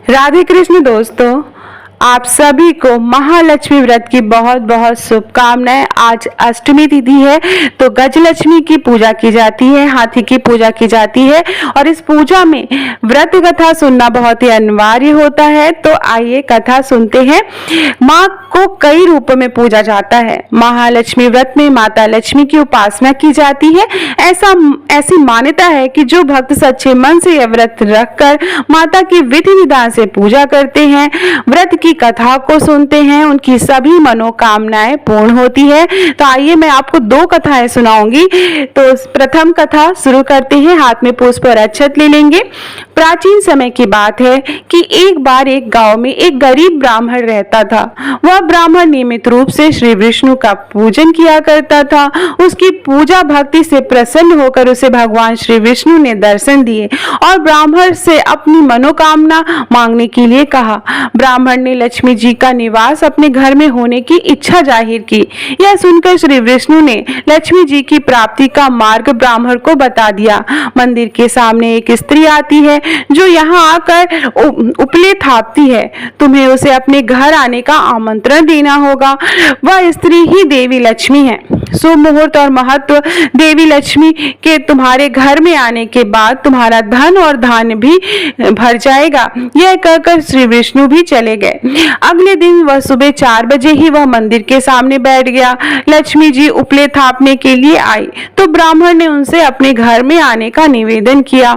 राधे कृष्ण दोस्तों, आप सभी को महालक्ष्मी व्रत की बहुत बहुत शुभकामनाएं। आज अष्टमी तिथि है तो गजलक्ष्मी की पूजा की जाती है, हाथी की पूजा की जाती है और इस पूजा में व्रत कथा सुनना बहुत ही अनिवार्य होता है। तो आइए कथा सुनते हैं। माँ को कई रूपों में पूजा जाता है। महालक्ष्मी व्रत में माता लक्ष्मी की उपासना की जाती है। ऐसी मान्यता है कि जो भक्त सच्चे मन से यह व्रत रखकर माता की विधि विधान से पूजा करते हैं, व्रत की कथा को सुनते हैं, उनकी सभी मनोकामनाएं पूर्ण होती है। तो आइए मैं आपको दो कथाएं सुनाऊंगी। तो प्रथम कथा शुरू करते हैं। हाथ में पुष्प और अक्षत ले लेंगे। प्राचीन समय की बात है कि एक बार एक गांव में एक गरीब ब्राह्मण रहता था। वह ब्राह्मण नियमित रूप से श्री विष्णु का पूजन किया करता था। उसकी पूजा भक्ति से प्रसन्न होकर उसे भगवान श्री विष्णु ने दर्शन दिए और ब्राह्मण से अपनी मनोकामना मांगने के लिए कहा। ब्राह्मण ने लक्ष्मी जी का निवास अपने घर में होने की इच्छा जाहिर की। यह सुनकर श्री विष्णु ने लक्ष्मी जी की प्राप्ति का मार्ग ब्राह्मण को बता दिया। मंदिर के सामने एक स्त्री आती है जो यहाँ आकर उपले थापती है। तुम्हें उसे अपने घर आने का आमंत्रण देना होगा। वह स्त्री ही देवी लक्ष्मी है। शुभ मुहूर्त और महत्व। देवी लक्ष्मी के तुम्हारे घर में आने के बाद तुम्हारा धन और धान्य भी भर जाएगा। यह कहकर श्री विष्णु भी चले गए। अगले दिन वह सुबह 4 बजे ही वह मंदिर के सामने बैठ गया। लक्ष्मी जी उपले थापने के लिए आई तो ब्राह्मण ने उनसे अपने घर में आने का निवेदन किया।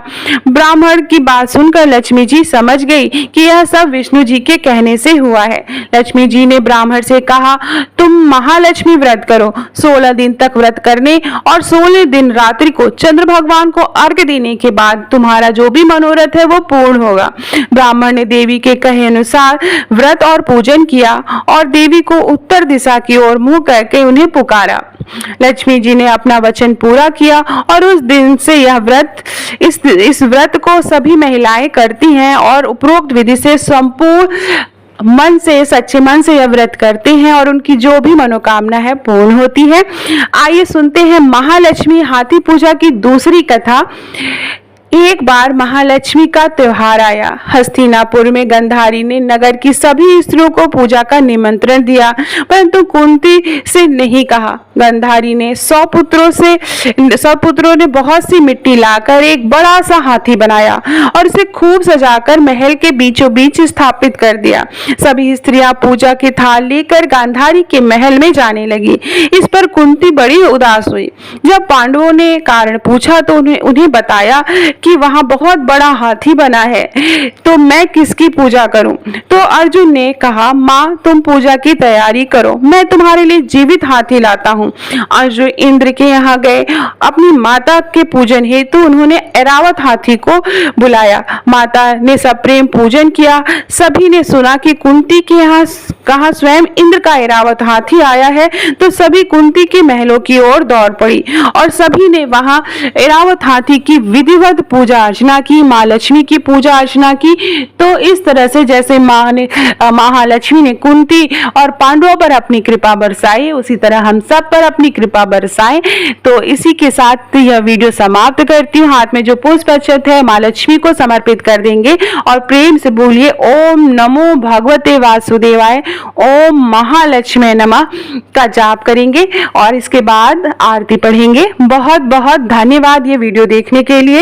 ब्राह्मण की बात सुनकर लक्ष्मी जी समझ गई कि यह सब विष्णु जी के कहने से हुआ है। लक्ष्मी जी ने ब्राह्मण से कहा, तुम महालक्ष्मी व्रत करो। 16 दिन तक व्रत करने और 16 दिन रात्रि को चंद्र भगवान को अर्घ्य देने के बाद तुम्हारा जो भी मनोरथ है वो पूर्ण होगा। ब्राह्मण ने देवी के कहे अनुसार व्रत और पूजन किया और देवी को उत्तर दिशा की ओर मुंह करके उन्हें पुकारा। लक्ष्मी जी ने अपना वचन पूरा किया और उस दिन से यह व्रत इस व्रत को सभी महिलाएं करती हैं और उपरोक्त विधि से संपूर्ण मन से, सच्चे मन से यह व्रत करते हैं और उनकी जो भी मनोकामना है पूर्ण होती है। आइए सुनते हैं महालक्ष्मी हाथी पूजा की दूसरी कथा। एक बार महालक्ष्मी का त्योहार आया। हस्तिनापुर में गांधारी ने नगर की सभी स्त्रियों को पूजा का निमंत्रण दिया, परंतु कुंती से नहीं कहा। गांधारी ने 100 पुत्रों ने बहुत सी मिट्टी लाकर एक बड़ा सा हाथी बनाया और उसे खूब सजाकर महल के बीचों बीच स्थापित कर दिया। सभी स्त्रियां पूजा के थाल लेकर गांधारी के महल में जाने लगी। इस पर कुंती बड़ी उदास हुई। जब पांडवों ने कारण पूछा तो उन्हें बताया कि वहां बहुत बड़ा हाथी बना है, तो मैं किसकी पूजा करूं? तो अर्जुन ने कहा, माँ तुम पूजा की तैयारी करो, मैं तुम्हारे लिए जीवित हाथी लाता हूं। अर्जुन इंद्र के यहाँ गए। अपनी माता के पूजन हेतु उन्होंने ऐरावत हाथी को बुलाया। माता ने सप्रेम पूजन किया। सभी ने सुना कि कुंती के यहाँ कहा स्वयं इंद्र का ऐरावत हाथी आया है, तो सभी कुंती के महलों की ओर दौड़ पड़ी और सभी ने वहां ऐरावत हाथी की विधिवत पूजा अर्चना की, माँ लक्ष्मी की पूजा अर्चना की। तो इस तरह से जैसे महालक्ष्मी ने कुंती और पांडवों पर अपनी कृपा बरसाई, उसी तरह हम सब पर अपनी कृपा बरसाएं। तो इसी के साथ यह वीडियो समाप्त करती हूँ। हाथ में जो पुष्प अक्षत है माँ लक्ष्मी को समर्पित कर देंगे और प्रेम से बोलिए ओम नमो भगवते वासुदेवाय, ओम महालक्ष्मी नमः का जाप करेंगे और इसके बाद आरती पढ़ेंगे। बहुत बहुत धन्यवाद ये वीडियो देखने के लिए।